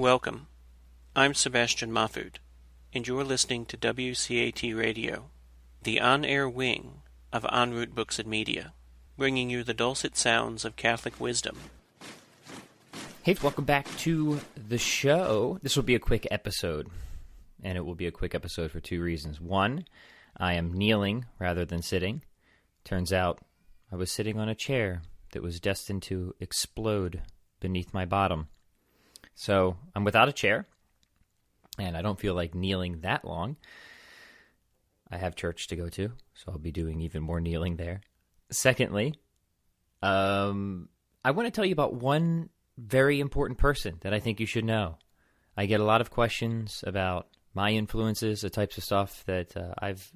Welcome. I'm Sebastian Mahfood, and you're listening to WCAT Radio, the on-air wing of En Route Books and Media, bringing you the dulcet sounds of Catholic wisdom. Hey, welcome back to the show. This will be a quick episode, and it will be a quick episode for two reasons. One, I am kneeling rather than sitting. Turns out I was sitting on a chair that was destined to explode beneath my bottom. So I'm without a chair, and I don't feel like kneeling that long. I have church to go to, so I'll be doing even more kneeling there. Secondly, I want to tell you about one very important person that I think you should know. I get a lot of questions about my influences, the types of stuff that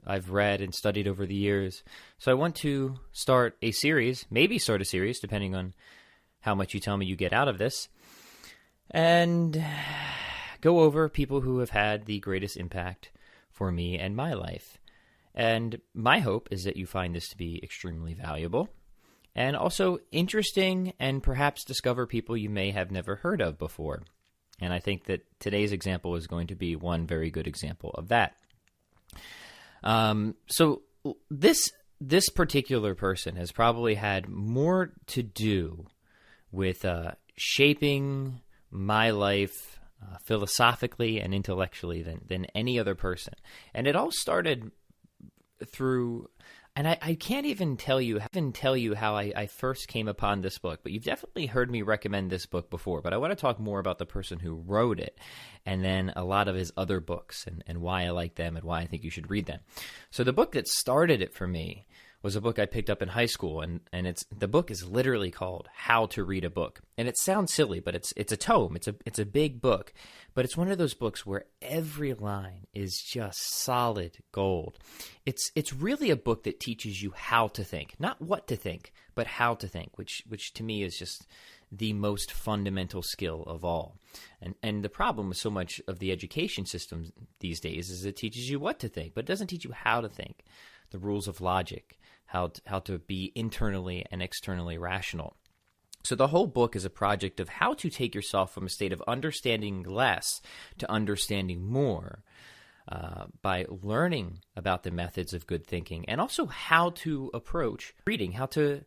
I've read and studied over the years. So I want to start a series, maybe start a series, depending on how much you tell me you get out of this, and go over people who have had the greatest impact for me and my life. And my hope is that you find this to be extremely valuable and also interesting, and perhaps discover people you may have never heard of before. And I think that today's example is going to be one very good example of that. So this particular person has probably had more to do with shaping my life philosophically and intellectually than any other person. And it all started through, and I can't even tell you how I first came upon this book, but you've definitely heard me recommend this book before. But I want to talk more about the person who wrote it, and then a lot of his other books, and why I like them and why I think you should read them. So the book that started it for me was a book I picked up in high school, and the book is literally called How to Read a Book. And it sounds silly, but it's a tome. It's a big book, but it's one of those books where every line is just solid gold. It's really a book that teaches you how to think, not what to think, but how to think, which to me is just the most fundamental skill of all. And the problem with so much of the education system these days is it teaches you what to think, but it doesn't teach you how to think. The rules of logic, how to be internally and externally rational. So the whole book is a project of how to take yourself from a state of understanding less to understanding more by learning about the methods of good thinking, and also how to approach reading, how to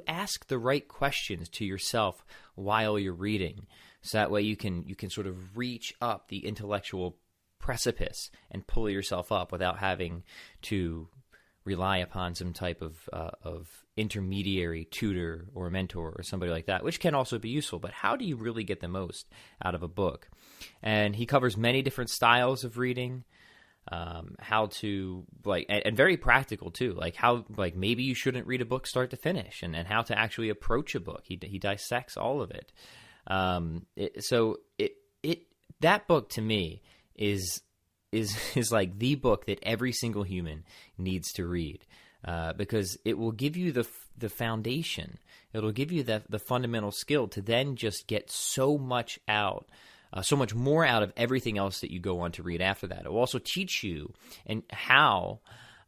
ask the right questions to yourself while you're reading. So that way you can sort of reach up the intellectual precipice and pull yourself up without having to rely upon some type of intermediary tutor or mentor or somebody like that, which can also be useful. But how do you really get the most out of a book? And he covers many different styles of reading, how to, and very practical too, how maybe you shouldn't read a book start to finish, and how to actually approach a book. He dissects all of it. That book to me is like the book that every single human needs to read, because it will give you the foundation. It'll give you the fundamental skill to then just get so much more out of everything else that you go on to read after that. It will also teach you how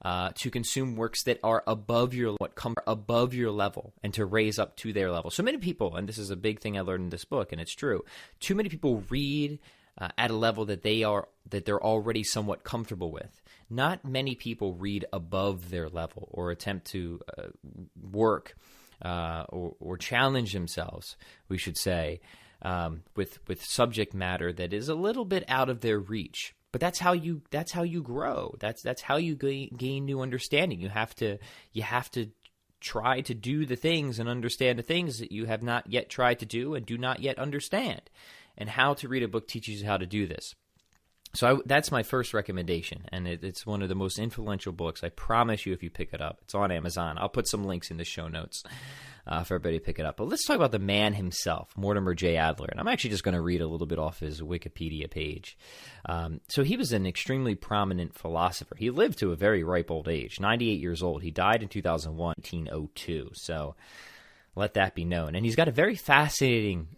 to consume works that are above your level, and to raise up to their level. So many people, and this is a big thing I learned in this book, and it's true, too many people read at a level that they're already somewhat comfortable with. Not many people read above their level or attempt to work or challenge themselves, we should say, with subject matter that is a little bit out of their reach. But that's how you grow. That's how you gain new understanding. You have to try to do the things and understand the things that you have not yet tried to do and do not yet understand. And How to Read a Book teaches you how to do this. So that's my first recommendation, and it's one of the most influential books. I promise you, if you pick it up, it's on Amazon. I'll put some links in the show notes for everybody to pick it up. But let's talk about the man himself, Mortimer J. Adler. And I'm actually just going to read a little bit off his Wikipedia page. So he was an extremely prominent philosopher. He lived to a very ripe old age, 98 years old. He died in 2001, 1902. So let that be known. And he's got a very fascinating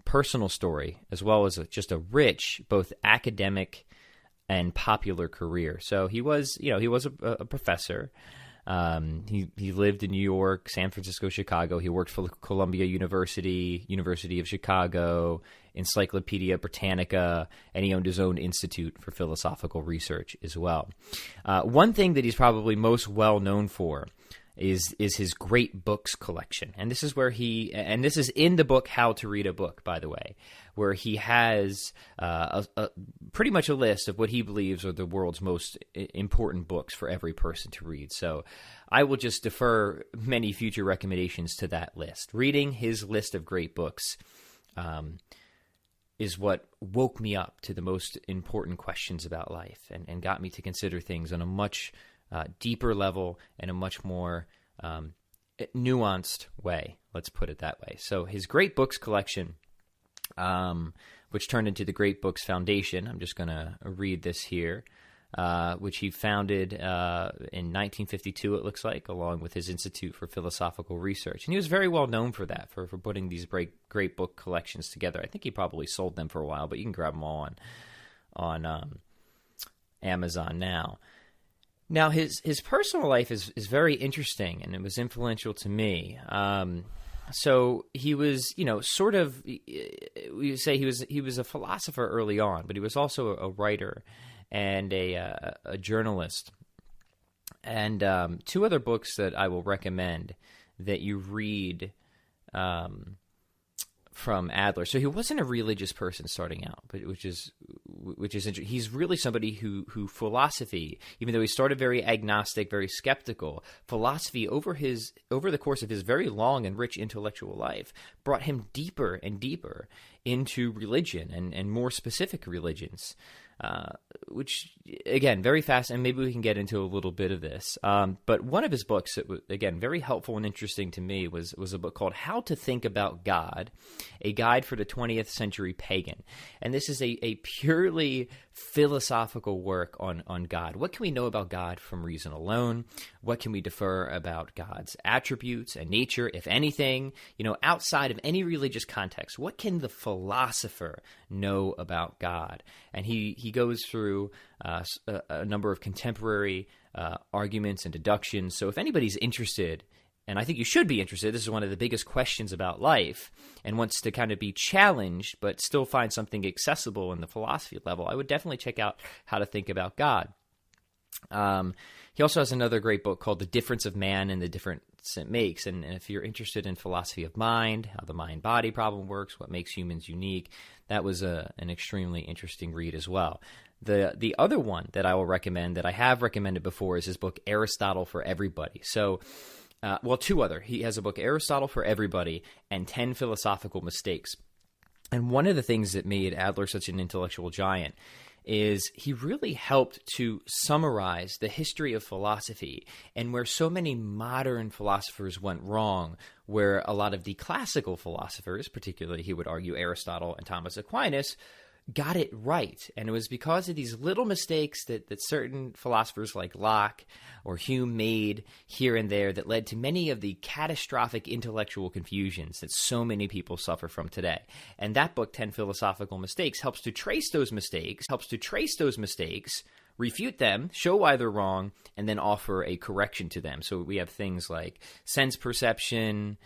personal story, as well as just a rich, both academic and popular career. So he was a professor. He lived in New York, San Francisco, Chicago. He worked for Columbia University, University of Chicago, Encyclopedia Britannica, and he owned his own institute for philosophical research as well. One thing that he's probably most well known for is his great books collection. And this is where and this is in the book How to Read a Book, by the way, where he has pretty much a list of what he believes are the world's most important books for every person to read. So I will just defer many future recommendations to that list. Reading his list of great books is what woke me up to the most important questions about life and got me to consider things on a much deeper level and a much more nuanced way. Let's put it that way. So his great books collection, which turned into the Great Books Foundation, I'm just going to read this here, which he founded in 1952, it looks like, along with his Institute for Philosophical Research. And he was very well known for that, for putting these great book collections together. I think he probably sold them for a while, but you can grab them all on Amazon now. Now, his personal life is very interesting, and it was influential to me. So he was, sort of, we say he was a philosopher early on, but he was also a writer and a journalist. And two other books that I will recommend that you read from Adler. So he wasn't a religious person starting out, but which is interesting. He's really somebody who philosophy, even though he started very agnostic, very skeptical, philosophy over the course of his very long and rich intellectual life brought him deeper and deeper into religion and more specific religions. Which, again, very fast, and maybe we can get into a little bit of this. But one of his books that was, again, very helpful and interesting to me was a book called How to Think About God, a Guide for the 20th Century Pagan. And this is a purely philosophical work on God. What can we know about God from reason alone? What can we defer about God's attributes and nature, if anything? Outside of any religious context, what can the philosopher know about God? And he goes through a number of contemporary arguments and deductions. So if anybody's interested, and I think you should be interested, this is one of the biggest questions about life, and wants to kind of be challenged but still find something accessible in the philosophy level, I would definitely check out How to Think About God. He also has another great book called The Difference of Man and the Difference It Makes. And if you're interested in philosophy of mind, how the mind-body problem works, what makes humans unique, that was an extremely interesting read as well. The other one that I will recommend, that I have recommended before, is his book Aristotle for Everybody. So, two other. He has a book, Aristotle for Everybody, and 10 Philosophical Mistakes. And one of the things that made Adler such an intellectual giant is he really helped to summarize the history of philosophy and where so many modern philosophers went wrong, where a lot of the classical philosophers, particularly he would argue Aristotle and Thomas Aquinas, got it right. And it was because of these little mistakes that certain philosophers like Locke or Hume made here and there that led to many of the catastrophic intellectual confusions that so many people suffer from today. And that book, 10 Philosophical Mistakes, helps to trace those mistakes, refute them, show why they're wrong, and then offer a correction to them. So we have things like sense perception,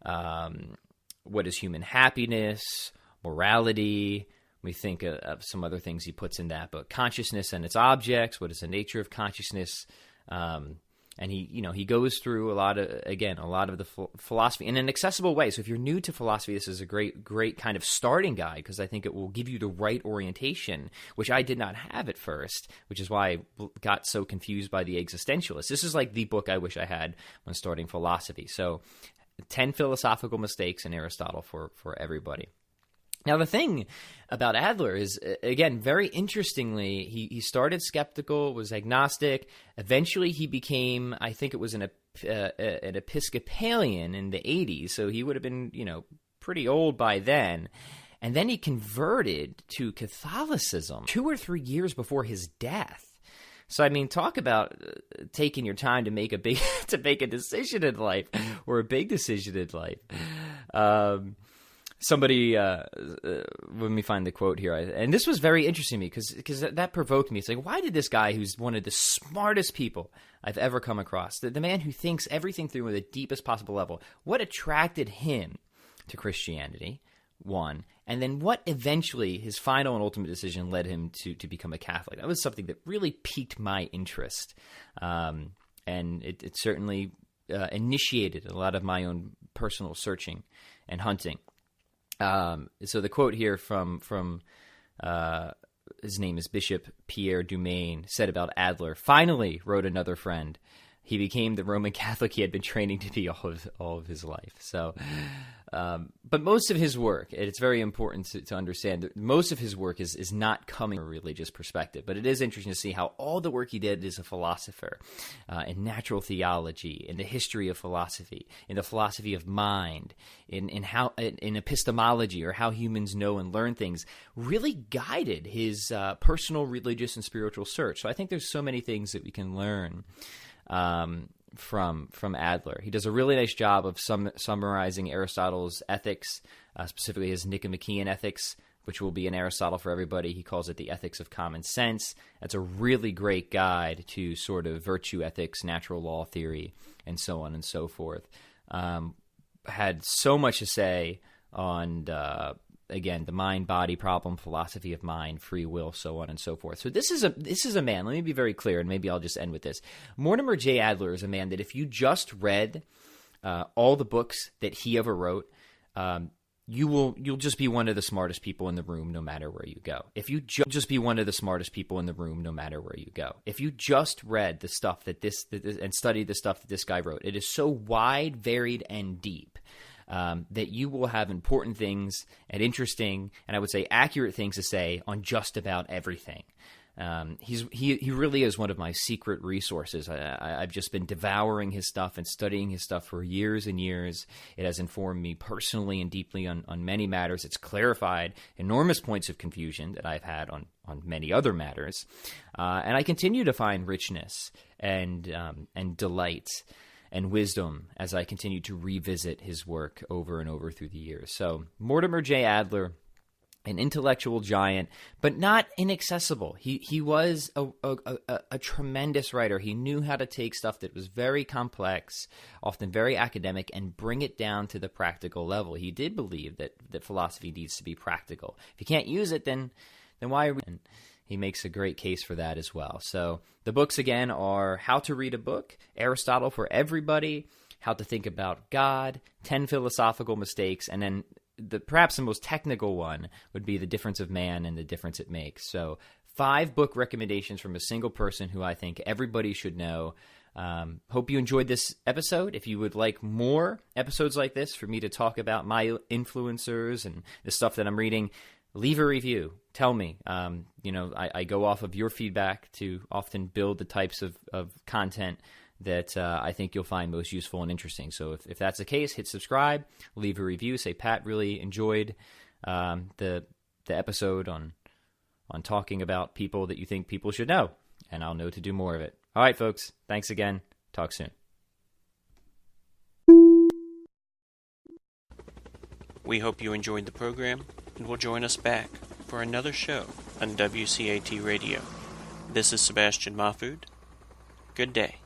what is human happiness, morality. We think of some other things he puts in that book. Consciousness and its objects. What is the nature of consciousness? And he goes through a lot of the philosophy in an accessible way. So if you're new to philosophy, this is a great kind of starting guide, because I think it will give you the right orientation, which I did not have at first, which is why I got so confused by the existentialists. This is like the book I wish I had when starting philosophy. So 10 Philosophical Mistakes in Aristotle for Everybody. Now, the thing about Adler is, again, very interestingly, he started skeptical, was agnostic. Eventually, he became, I think it was an Episcopalian in the 80s, so he would have been, pretty old by then. And then he converted to Catholicism 2 or 3 years before his death. So, I mean, talk about taking your time to make a decision in life, or a big decision in life. Somebody, let me find the quote here. And this was very interesting to me because that provoked me. It's like, why did this guy, who's one of the smartest people I've ever come across, the man who thinks everything through at the deepest possible level, what attracted him to Christianity, one, and then what eventually his final and ultimate decision led him to become a Catholic? That was something that really piqued my interest. And it certainly initiated a lot of my own personal searching and hunting. So the quote here from his name is Bishop Pierre Dumaine, said about Adler, "Finally," wrote another friend, "he became the Roman Catholic he had been training to be all of his life." So, but most of his work, and it's very important to understand that most of his work is not coming from a religious perspective, but it is interesting to see how all the work he did as a philosopher, in natural theology, in the history of philosophy, in the philosophy of mind, in epistemology, or how humans know and learn things, really guided his personal religious and spiritual search. So I think there's so many things that we can learn from Adler. He does a really nice job of summarizing Aristotle's ethics, specifically his Nicomachean ethics, which will be in Aristotle for everybody. He calls it the ethics of common sense. That's a really great guide to sort of virtue ethics, natural law theory, and so on and so forth. Had so much to say on again, the mind-body problem, philosophy of mind, free will, so on and so forth. So this is a man, let me be very clear, and maybe I'll just end with this. Mortimer J. Adler is a man that if you just read all the books that he ever wrote, you'll just be one of the smartest people in the room no matter where you go. If you just be one of the smartest people in the room no matter where you go. If you just read the stuff that this and studied the stuff that this guy wrote, it is so wide, varied, and deep. That you will have important things and interesting, and I would say accurate things to say on just about everything. He really is one of my secret resources. I've just been devouring his stuff and studying his stuff for years and years. It has informed me personally and deeply on many matters. It's clarified enormous points of confusion that I've had on many other matters. And I continue to find richness and delight and wisdom as I continue to revisit his work over and over through the years. So Mortimer J. Adler, an intellectual giant, but not inaccessible. He was a tremendous writer. He knew how to take stuff that was very complex, often very academic, and bring it down to the practical level. He did believe that philosophy needs to be practical. If you can't use it, then why are we... And he makes a great case for that as well. So the books, again, are How to Read a Book, Aristotle for Everybody, How to Think About God, 10 Philosophical Mistakes, and then perhaps the most technical one would be The Difference of Man and the Difference It Makes. So 5 book recommendations from a single person who I think everybody should know. Hope you enjoyed this episode. If you would like more episodes like this for me to talk about my influencers and the stuff that I'm reading, leave a review. Tell me. I go off of your feedback to often build the types of content that I think you'll find most useful and interesting. So if that's the case, hit subscribe, leave a review, say, Pat really enjoyed the episode on talking about people that you think people should know, and I'll know to do more of it. All right, folks. Thanks again. Talk soon. We hope you enjoyed the program and will join us back for another show on WCAT Radio. This is Sebastian Mahfood. Good day.